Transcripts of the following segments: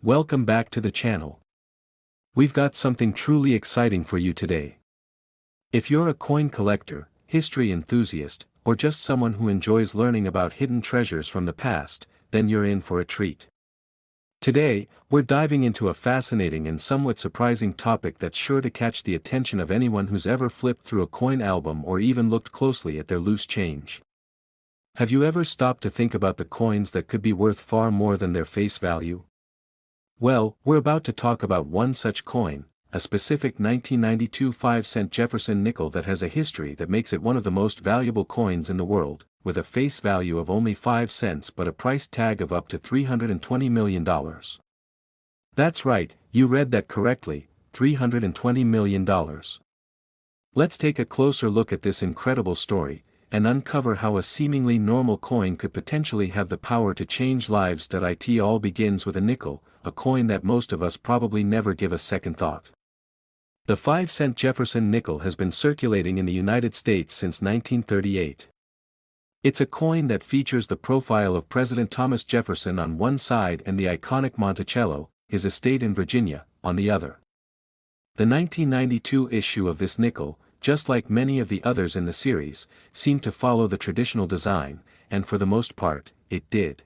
Welcome back to the channel. We've got something truly exciting for you today. If you're a coin collector, history enthusiast, or just someone who enjoys learning about hidden treasures from the past, then you're in for a treat. Today, we're diving into a fascinating and somewhat surprising topic that's sure to catch the attention of anyone who's ever flipped through a coin album or even looked closely at their loose change. Have you ever stopped to think about the coins that could be worth far more than their face value? Well, we're about to talk about one such coin, a specific 1992 5-cent Jefferson nickel that has a history that makes it one of the most valuable coins in the world, with a face value of only 5 cents but a price tag of up to $320 million. That's right, you read that correctly, $320 million. Let's take a closer look at this incredible story, and uncover how a seemingly normal coin could potentially have the power to change lives. It all begins with a nickel, a coin that most of us probably never give a second thought. The 5-cent Jefferson nickel has been circulating in the United States since 1938. It's a coin that features the profile of President Thomas Jefferson on one side and the iconic Monticello, his estate in Virginia, on the other. The 1992 issue of this nickel, just like many of the others in the series, seemed to follow the traditional design, and for the most part, it did.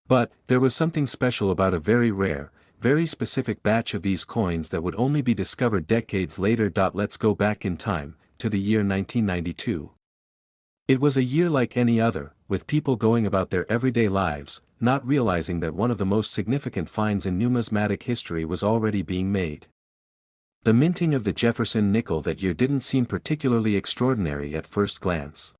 But, there was something special about a very rare, very specific batch of these coins that would only be discovered decades later. Let's go back in time, to the year 1992. It was a year like any other, with people going about their everyday lives, not realizing that one of the most significant finds in numismatic history was already being made. The minting of the Jefferson nickel that year didn't seem particularly extraordinary at first glance.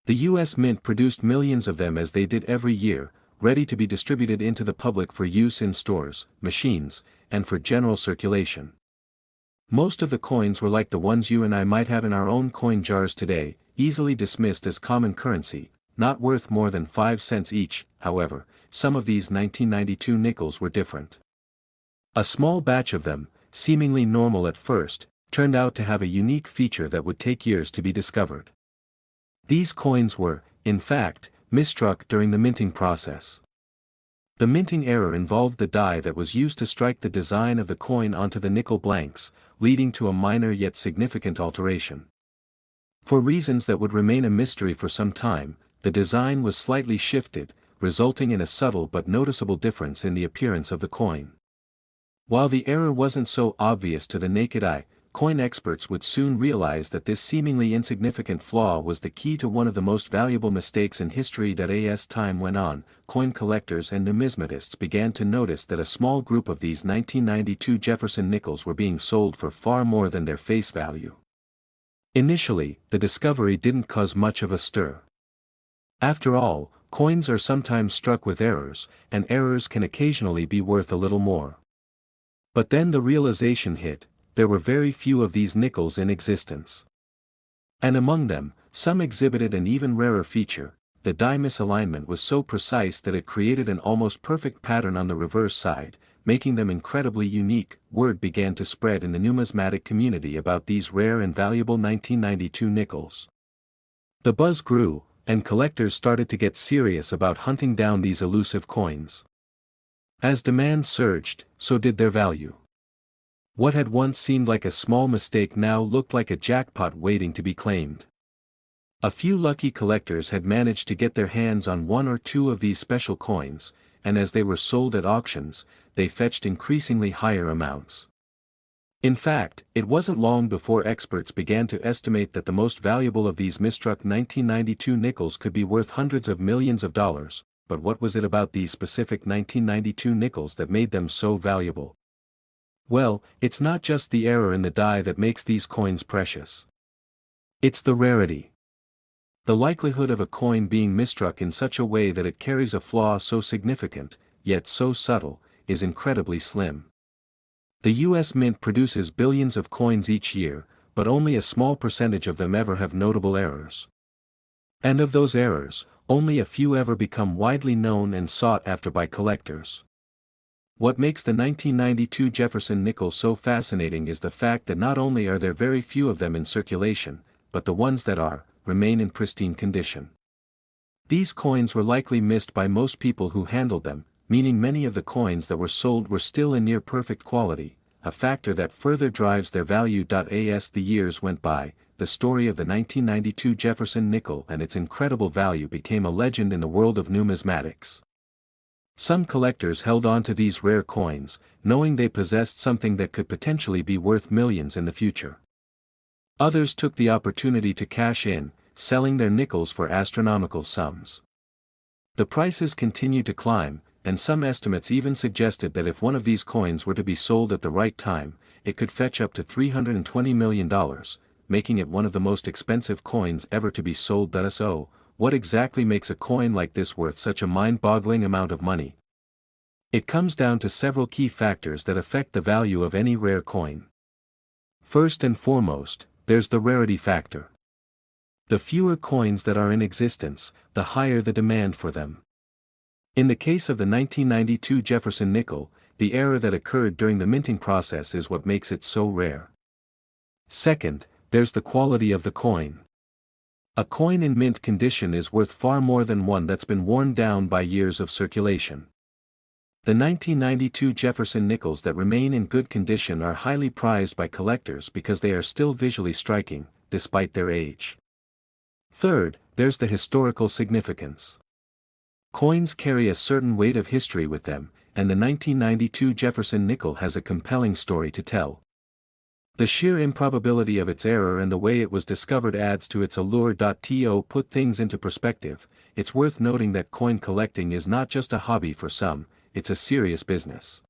The U.S. Mint produced millions of them as they did every year, ready to be distributed into the public for use in stores, machines, and for general circulation. Most of the coins were like the ones you and I might have in our own coin jars today, easily dismissed as common currency, not worth more than 5 cents each. However, some of these 1992 nickels were different. A small batch of them, seemingly normal at first, turned out to have a unique feature that would take years to be discovered. These coins were, in fact, misstruck during the minting process. The minting error involved the die that was used to strike the design of the coin onto the nickel blanks, leading to a minor yet significant alteration. For reasons that would remain a mystery for some time, the design was slightly shifted, resulting in a subtle but noticeable difference in the appearance of the coin. While the error wasn't so obvious to the naked eye, coin experts would soon realize that this seemingly insignificant flaw was the key to one of the most valuable mistakes in history. As time went on, coin collectors and numismatists began to notice that a small group of these 1992 Jefferson nickels were being sold for far more than their face value. Initially, the discovery didn't cause much of a stir. After all, coins are sometimes struck with errors, and errors can occasionally be worth a little more. But then the realization hit: there were very few of these nickels in existence. And among them, some exhibited an even rarer feature: the die misalignment was so precise that it created an almost perfect pattern on the reverse side, making them incredibly unique. Word began to spread in the numismatic community about these rare and valuable 1992 nickels. The buzz grew, and collectors started to get serious about hunting down these elusive coins. As demand surged, so did their value. What had once seemed like a small mistake now looked like a jackpot waiting to be claimed. A few lucky collectors had managed to get their hands on one or two of these special coins, and as they were sold at auctions, they fetched increasingly higher amounts. In fact, it wasn't long before experts began to estimate that the most valuable of these misstruck 1992 nickels could be worth hundreds of millions of dollars. But what was it about these specific 1992 nickels that made them so valuable? Well, it's not just the error in the die that makes these coins precious. It's the rarity. The likelihood of a coin being misstruck in such a way that it carries a flaw so significant, yet so subtle, is incredibly slim. The U.S. Mint produces billions of coins each year, but only a small percentage of them ever have notable errors. And of those errors, only a few ever become widely known and sought after by collectors. What makes the 1992 Jefferson nickel so fascinating is the fact that not only are there very few of them in circulation, but the ones that are, remain in pristine condition. These coins were likely missed by most people who handled them, meaning many of the coins that were sold were still in near perfect quality, a factor that further drives their value. As the years went by, the story of the 1992 Jefferson nickel and its incredible value became a legend in the world of numismatics. Some collectors held on to these rare coins, knowing they possessed something that could potentially be worth millions in the future. Others took the opportunity to cash in, selling their nickels for astronomical sums. The prices continued to climb, and some estimates even suggested that if one of these coins were to be sold at the right time, it could fetch up to $320 million, making it one of the most expensive coins ever to be sold. So, what exactly makes a coin like this worth such a mind-boggling amount of money? It comes down to several key factors that affect the value of any rare coin. First and foremost, there's the rarity factor. The fewer coins that are in existence, the higher the demand for them. In the case of the 1992 Jefferson nickel, the error that occurred during the minting process is what makes it so rare. Second, there's the quality of the coin. A coin in mint condition is worth far more than one that's been worn down by years of circulation. The 1992 Jefferson nickels that remain in good condition are highly prized by collectors because they are still visually striking, despite their age. Third, there's the historical significance. Coins carry a certain weight of history with them, and the 1992 Jefferson nickel has a compelling story to tell. The sheer improbability of its error and the way it was discovered adds to its allure. To put things into perspective, it's worth noting that coin collecting is not just a hobby for some, it's a serious business.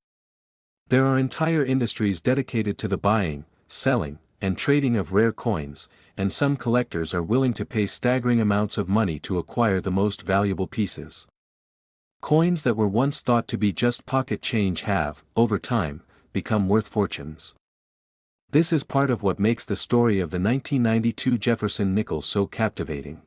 There are entire industries dedicated to the buying, selling, and trading of rare coins, and some collectors are willing to pay staggering amounts of money to acquire the most valuable pieces. Coins that were once thought to be just pocket change have, over time, become worth fortunes. This is part of what makes the story of the 1992 Jefferson nickel so captivating.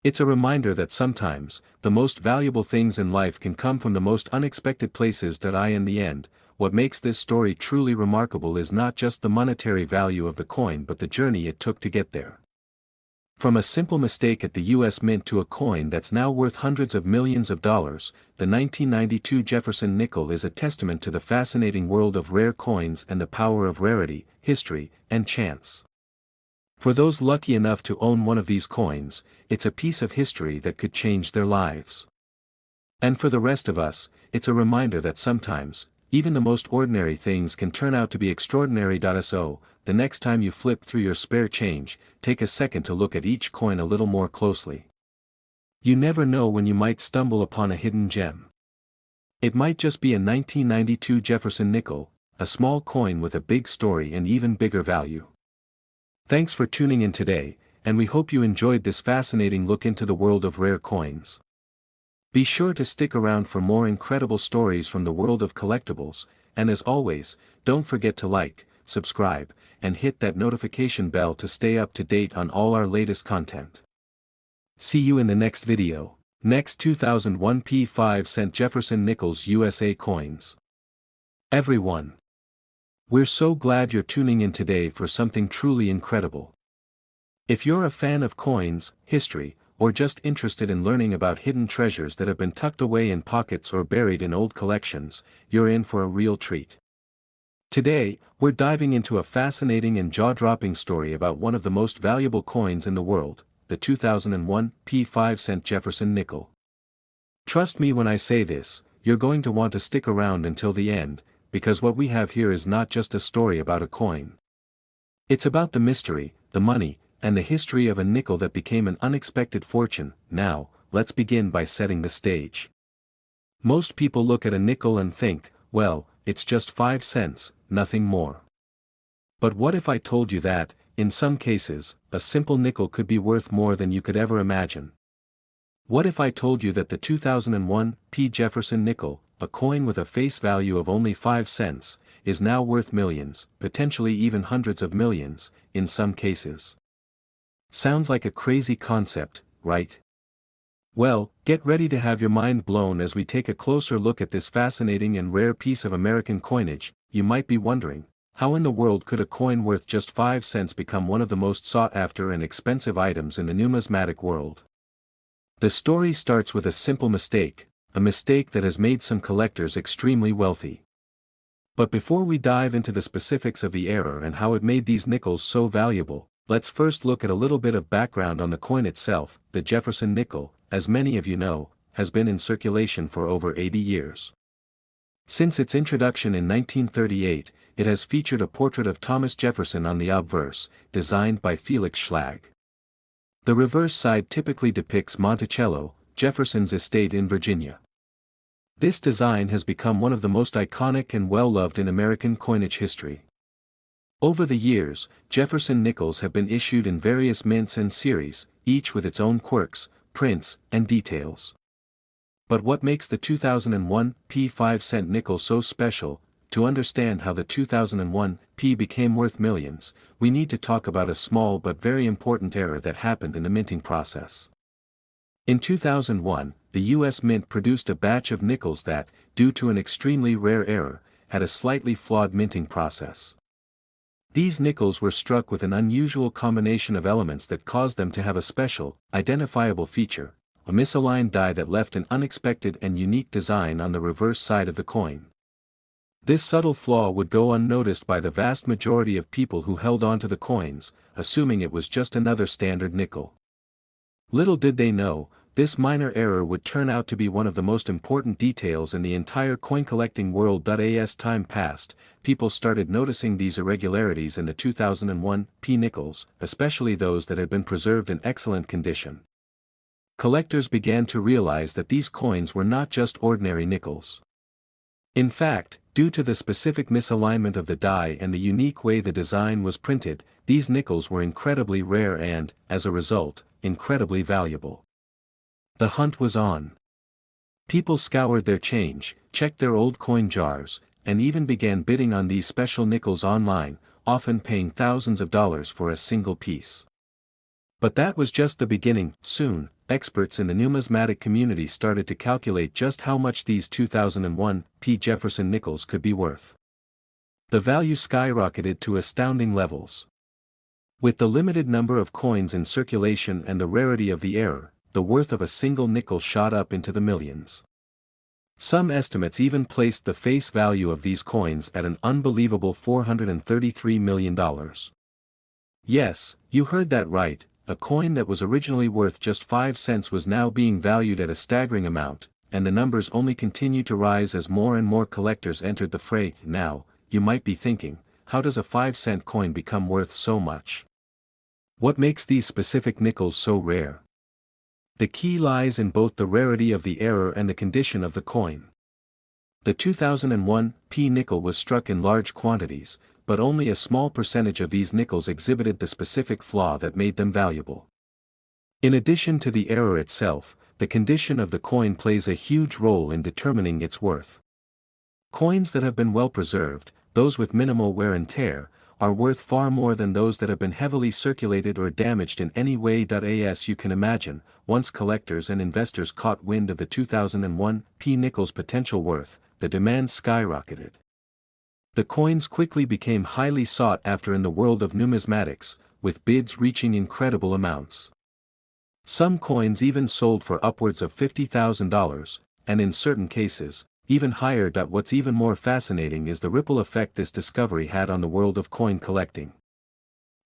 It's a reminder that sometimes, the most valuable things in life can come from the most unexpected places. In the end, what makes this story truly remarkable is not just the monetary value of the coin but the journey it took to get there. From a simple mistake at the US Mint to a coin that's now worth hundreds of millions of dollars, the 1992 Jefferson nickel is a testament to the fascinating world of rare coins and the power of rarity, history, and chance. For those lucky enough to own one of these coins, it's a piece of history that could change their lives. And for the rest of us, it's a reminder that sometimes, even the most ordinary things can turn out to be extraordinary. So, the next time you flip through your spare change, take a second to look at each coin a little more closely. You never know when you might stumble upon a hidden gem. It might just be a 1992 Jefferson nickel, a small coin with a big story and even bigger value. Thanks for tuning in today, and we hope you enjoyed this fascinating look into the world of rare coins. Be sure to stick around for more incredible stories from the world of collectibles, and as always, don't forget to like, subscribe, and hit that notification bell to stay up to date on all our latest content. See you in the next video. Next, 2001 P5 Jefferson Nickels USA coins. Everyone, we're so glad you're tuning in today for something truly incredible. If you're a fan of coins, history, or just interested in learning about hidden treasures that have been tucked away in pockets or buried in old collections, you're in for a real treat. Today, we're diving into a fascinating and jaw-dropping story about one of the most valuable coins in the world, the 2001 P5 Jefferson nickel. Trust me when I say this, you're going to want to stick around until the end, because what we have here is not just a story about a coin. It's about the mystery, the money, and the history of a nickel that became an unexpected fortune. Now, let's begin by setting the stage. Most people look at a nickel and think, well, it's just 5 cents, nothing more. But what if I told you that, in some cases, a simple nickel could be worth more than you could ever imagine? What if I told you that the 2001 P. Jefferson nickel, a coin with a face value of only 5 cents, is now worth millions, potentially even hundreds of millions, in some cases? Sounds like a crazy concept, right? Well, get ready to have your mind blown as we take a closer look at this fascinating and rare piece of American coinage. You might be wondering, how in the world could a coin worth just 5 cents become one of the most sought after and expensive items in the numismatic world? The story starts with a simple mistake. a mistake that has made some collectors extremely wealthy. But before we dive into the specifics of the error and how it made these nickels so valuable, let's first look at a little bit of background on the coin itself. The Jefferson nickel, as many of you know, has been in circulation for over 80 years. Since its introduction in 1938, it has featured a portrait of Thomas Jefferson on the obverse, designed by Felix Schlag. The reverse side typically depicts Monticello, Jefferson's estate in Virginia. This design has become one of the most iconic and well-loved in American coinage history. Over the years, Jefferson nickels have been issued in various mints and series, each with its own quirks, prints, and details. But what makes the 2001 P 5-cent nickel so special? To understand how the 2001 P became worth millions, we need to talk about a small but very important error that happened in the minting process. In 2001, the U.S. Mint produced a batch of nickels that, due to an extremely rare error, had a slightly flawed minting process. These nickels were struck with an unusual combination of elements that caused them to have a special, identifiable feature, a misaligned die that left an unexpected and unique design on the reverse side of the coin. This subtle flaw would go unnoticed by the vast majority of people who held on to the coins, assuming it was just another standard nickel. Little did they know, this minor error would turn out to be one of the most important details in the entire coin collecting world. As time passed, people started noticing these irregularities in the 2001 P nickels, especially those that had been preserved in excellent condition. Collectors began to realize that these coins were not just ordinary nickels. In fact, due to the specific misalignment of the die and the unique way the design was printed, these nickels were incredibly rare and, as a result, incredibly valuable. The hunt was on. People scoured their change, checked their old coin jars, and even began bidding on these special nickels online, often paying thousands of dollars for a single piece. But that was just the beginning. Soon, experts in the numismatic community started to calculate just how much these 2001 P. Jefferson nickels could be worth. The value skyrocketed to astounding levels. With the limited number of coins in circulation and the rarity of the error, the worth of a single nickel shot up into the millions. Some estimates even placed the face value of these coins at an unbelievable $433 million. Yes, you heard that right. A coin that was originally worth just 5 cents was now being valued at a staggering amount, and the numbers only continued to rise as more and more collectors entered the fray. Now, you might be thinking, how does a 5-cent coin become worth so much? What makes these specific nickels so rare? The key lies in both the rarity of the error and the condition of the coin. The 2001 P nickel was struck in large quantities, but only a small percentage of these nickels exhibited the specific flaw that made them valuable. In addition to the error itself, the condition of the coin plays a huge role in determining its worth. Coins that have been well preserved, those with minimal wear and tear, are worth far more than those that have been heavily circulated or damaged in any way. As you can imagine, once collectors and investors caught wind of the 2001 P nickel's potential worth, the demand skyrocketed. The coins quickly became highly sought after in the world of numismatics, with bids reaching incredible amounts. Some coins even sold for upwards of $50,000, and in certain cases, even higher. What's even more fascinating is the ripple effect this discovery had on the world of coin collecting.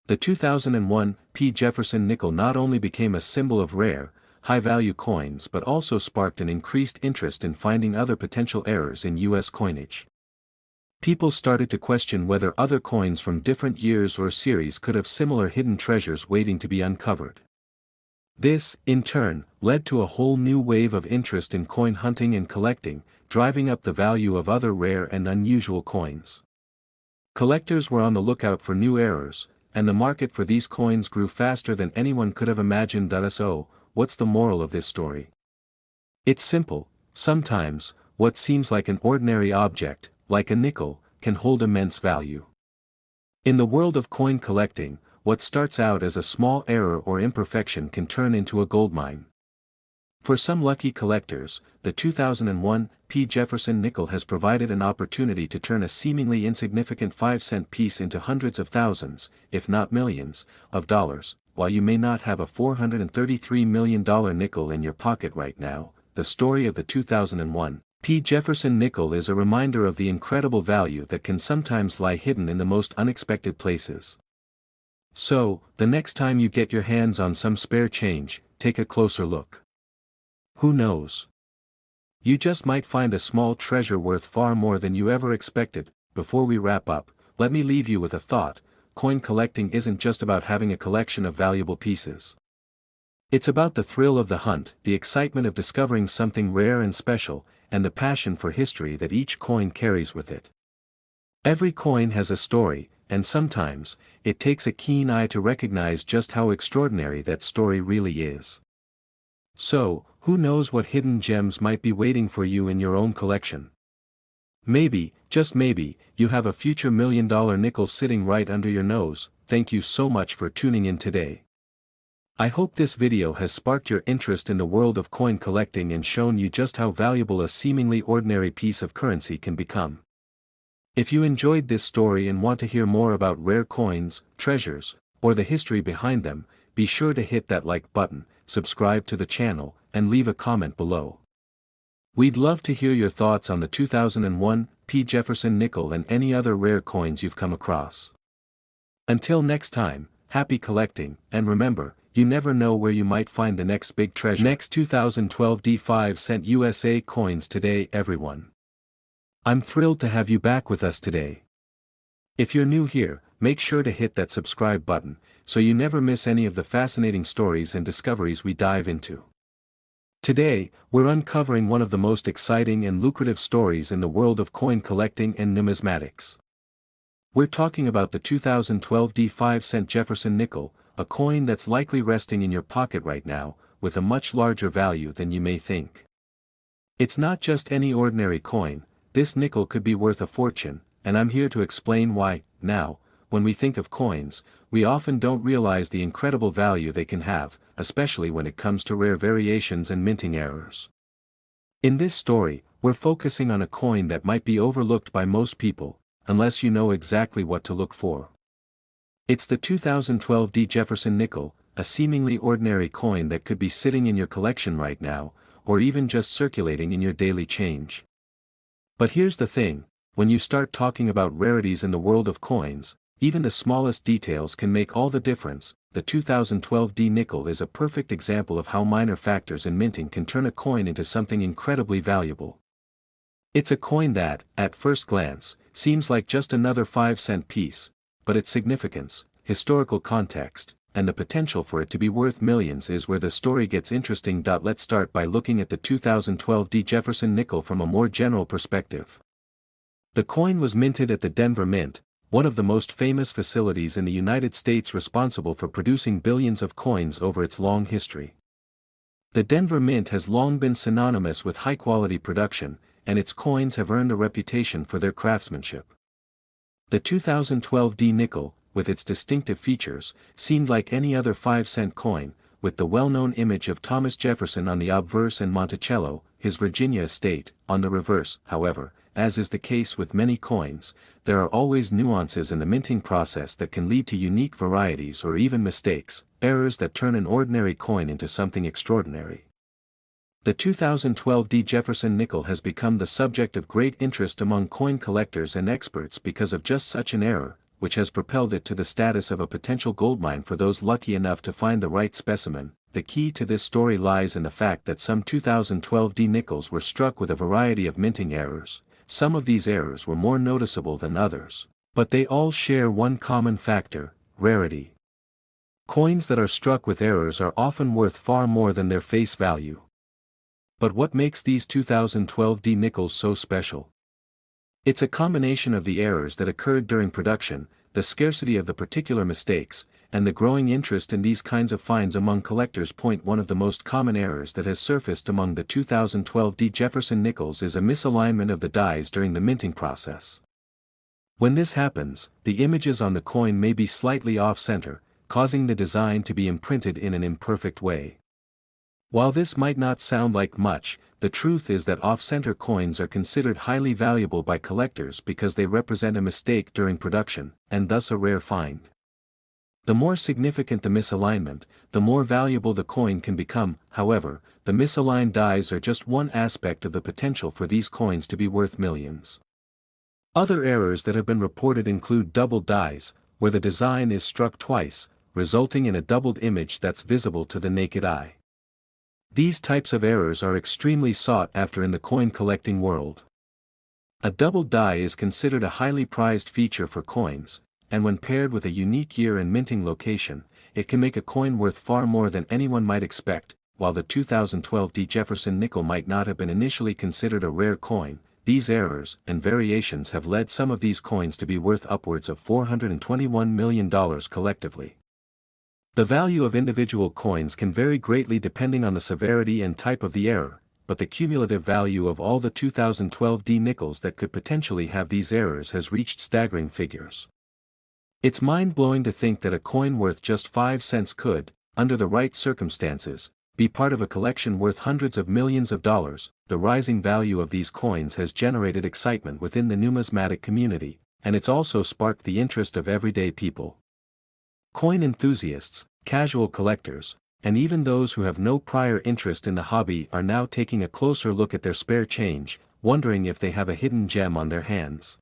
The 2001 P. Jefferson nickel not only became a symbol of rare, high-value coins but also sparked an increased interest in finding other potential errors in U.S. coinage. People started to question whether other coins from different years or series could have similar hidden treasures waiting to be uncovered. This, in turn, led to a whole new wave of interest in coin hunting and collecting, driving up the value of other rare and unusual coins. Collectors were on the lookout for new errors, and the market for these coins grew faster than anyone could have imagined. So, what's the moral of this story? It's simple. Sometimes, what seems like an ordinary object, like a nickel, can hold immense value. In the world of coin collecting, what starts out as a small error or imperfection can turn into a goldmine. For some lucky collectors, the 2001 P. Jefferson nickel has provided an opportunity to turn a seemingly insignificant 5-cent piece into hundreds of thousands, if not millions, of dollars. While you may not have a $433 million nickel in your pocket right now, the story of the 2001 P. Jefferson nickel is a reminder of the incredible value that can sometimes lie hidden in the most unexpected places. So, the next time you get your hands on some spare change, take a closer look. Who knows? You just might find a small treasure worth far more than you ever expected. Before we wrap up, let me leave you with a thought: coin collecting isn't just about having a collection of valuable pieces. It's about the thrill of the hunt, the excitement of discovering something rare and special, and the passion for history that each coin carries with it. Every coin has a story, and sometimes, it takes a keen eye to recognize just how extraordinary that story really is. So, who knows what hidden gems might be waiting for you in your own collection? Maybe, just maybe, you have a future $1,000,000 nickel sitting right under your nose. Thank you so much for tuning in today. I hope this video has sparked your interest in the world of coin collecting and shown you just how valuable a seemingly ordinary piece of currency can become. If you enjoyed this story and want to hear more about rare coins, treasures, or the history behind them, be sure to hit that like button, subscribe to the channel, and leave a comment below. We'd love to hear your thoughts on the 2001 P. Jefferson nickel and any other rare coins you've come across. Until next time, happy collecting, and remember, you never know where you might find the next big treasure. Next 2012 D5 USA coins today, everyone. I'm thrilled to have you back with us today. If you're new here, make sure to hit that subscribe button, so you never miss any of the fascinating stories and discoveries we dive into. Today, we're uncovering one of the most exciting and lucrative stories in the world of coin collecting and numismatics. We're talking about the 2012 D5 Jefferson nickel, a coin that's likely resting in your pocket right now, with a much larger value than you may think. It's not just any ordinary coin. This nickel could be worth a fortune, and I'm here to explain why. Now, when we think of coins, we often don't realize the incredible value they can have, especially when it comes to rare variations and minting errors. In this story, we're focusing on a coin that might be overlooked by most people, unless you know exactly what to look for. It's the 2012 D. Jefferson nickel, a seemingly ordinary coin that could be sitting in your collection right now, or even just circulating in your daily change. But here's the thing: when you start talking about rarities in the world of coins, even the smallest details can make all the difference. The 2012 D nickel is a perfect example of how minor factors in minting can turn a coin into something incredibly valuable. It's a coin that, at first glance, seems like just another 5-cent piece, but its significance, historical context, and the potential for it to be worth millions is where the story gets interesting. Let's start by looking at the 2012 D. Jefferson nickel from a more general perspective. The coin was minted at the Denver Mint, one of the most famous facilities in the United States responsible for producing billions of coins over its long history. The Denver Mint has long been synonymous with high-quality production, and its coins have earned a reputation for their craftsmanship. The 2012 D nickel, with its distinctive features, seemed like any other 5-cent coin, with the well-known image of Thomas Jefferson on the obverse and Monticello, his Virginia estate, on the reverse. However, as is the case with many coins, there are always nuances in the minting process that can lead to unique varieties or even mistakes, errors that turn an ordinary coin into something extraordinary. The 2012 D. Jefferson nickel has become the subject of great interest among coin collectors and experts because of just such an error, which has propelled it to the status of a potential goldmine for those lucky enough to find the right specimen. The key to this story lies in the fact that some 2012 D nickels were struck with a variety of minting errors. Some of these errors were more noticeable than others, but they all share one common factor: rarity. Coins that are struck with errors are often worth far more than their face value. But what makes these 2012 D nickels so special? It's a combination of the errors that occurred during production, the scarcity of the particular mistakes, and the growing interest in these kinds of finds among collectors. One of the most common errors that has surfaced among the 2012 D. Jefferson nickels is a misalignment of the dies during the minting process. When this happens, the images on the coin may be slightly off-center, causing the design to be imprinted in an imperfect way. While this might not sound like much, the truth is that off-center coins are considered highly valuable by collectors because they represent a mistake during production, and thus a rare find. The more significant the misalignment, the more valuable the coin can become. However, the misaligned dies are just one aspect of the potential for these coins to be worth millions. Other errors that have been reported include double dies, where the design is struck twice, resulting in a doubled image that's visible to the naked eye. These types of errors are extremely sought after in the coin collecting world. A double die is considered a highly prized feature for coins, and when paired with a unique year and minting location, it can make a coin worth far more than anyone might expect. While the 2012 Jefferson nickel might not have been initially considered a rare coin, these errors and variations have led some of these coins to be worth upwards of $421 million collectively. The value of individual coins can vary greatly depending on the severity and type of the error, but the cumulative value of all the 2012 nickels that could potentially have these errors has reached staggering figures. It's mind-blowing to think that a coin worth just 5 cents could, under the right circumstances, be part of a collection worth hundreds of millions of dollars. The rising value of these coins has generated excitement within the numismatic community, and it's also sparked the interest of everyday people. Coin enthusiasts, casual collectors, and even those who have no prior interest in the hobby are now taking a closer look at their spare change, wondering if they have a hidden gem on their hands.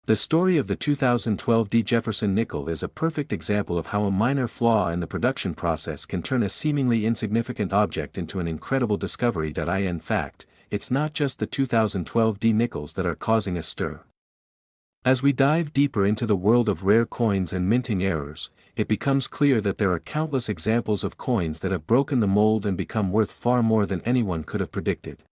The story of the 2012 Jefferson nickel is a perfect example of how a minor flaw in the production process can turn a seemingly insignificant object into an incredible discovery. In fact, it's not just the 2012 nickels that are causing a stir. As we dive deeper into the world of rare coins and minting errors, it becomes clear that there are countless examples of coins that have broken the mold and become worth far more than anyone could have predicted.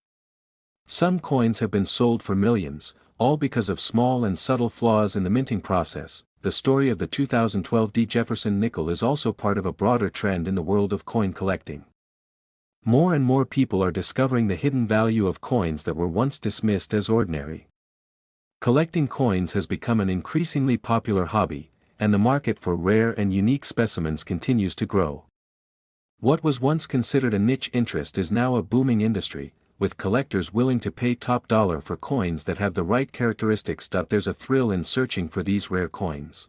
Some coins have been sold for millions, all because of small and subtle flaws in the minting process. The story of the 2012 Jefferson nickel is also part of a broader trend in the world of coin collecting. More and more people are discovering the hidden value of coins that were once dismissed as ordinary. Collecting coins has become an increasingly popular hobby, and the market for rare and unique specimens continues to grow. What was once considered a niche interest is now a booming industry, with collectors willing to pay top dollar for coins that have the right characteristics. There's a thrill in searching for these rare coins.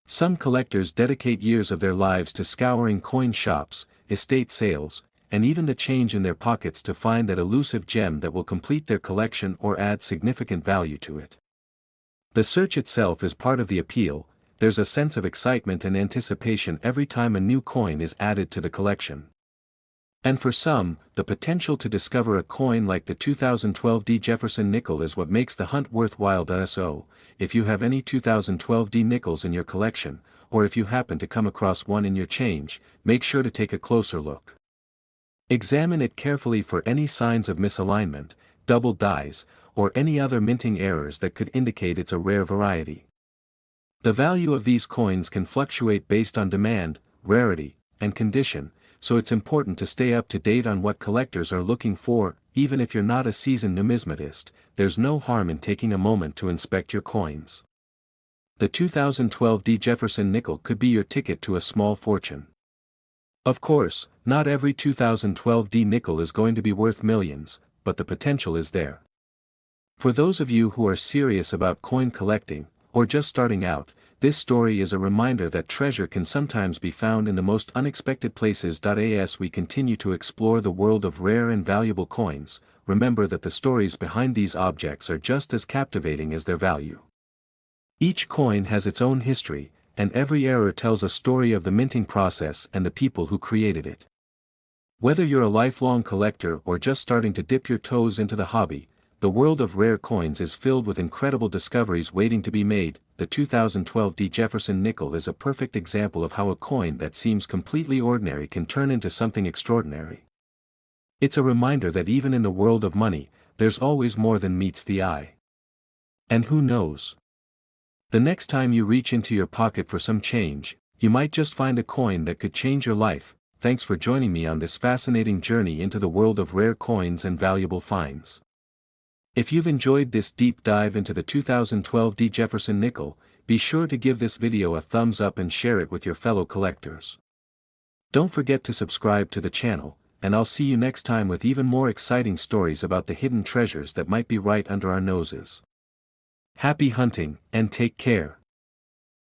Some collectors dedicate years of their lives to scouring coin shops, estate sales, and even the change in their pockets to find that elusive gem that will complete their collection or add significant value to it. The search itself is part of the appeal. There's a sense of excitement and anticipation every time a new coin is added to the collection. And for some, the potential to discover a coin like the 2012 Jefferson nickel is what makes the hunt worthwhile. So, if you have any 2012 nickels in your collection, or if you happen to come across one in your change, make sure to take a closer look. Examine it carefully for any signs of misalignment, double dies, or any other minting errors that could indicate it's a rare variety. The value of these coins can fluctuate based on demand, rarity, and condition, so it's important to stay up to date on what collectors are looking for. Even if you're not a seasoned numismatist, there's no harm in taking a moment to inspect your coins. The 2012 Jefferson nickel could be your ticket to a small fortune. Of course, not every 2012 nickel is going to be worth millions, but the potential is there. For those of you who are serious about coin collecting, or just starting out, this story is a reminder that treasure can sometimes be found in the most unexpected places. As we continue to explore the world of rare and valuable coins, remember that the stories behind these objects are just as captivating as their value. Each coin has its own history, and every error tells a story of the minting process and the people who created it. Whether you're a lifelong collector or just starting to dip your toes into the hobby, the world of rare coins is filled with incredible discoveries waiting to be made. The 2012 Jefferson nickel is a perfect example of how a coin that seems completely ordinary can turn into something extraordinary. It's a reminder that even in the world of money, there's always more than meets the eye. And who knows? The next time you reach into your pocket for some change, you might just find a coin that could change your life. Thanks for joining me on this fascinating journey into the world of rare coins and valuable finds. If you've enjoyed this deep dive into the 2012 Jefferson nickel, be sure to give this video a thumbs up and share it with your fellow collectors. Don't forget to subscribe to the channel, and I'll see you next time with even more exciting stories about the hidden treasures that might be right under our noses. Happy hunting, and take care.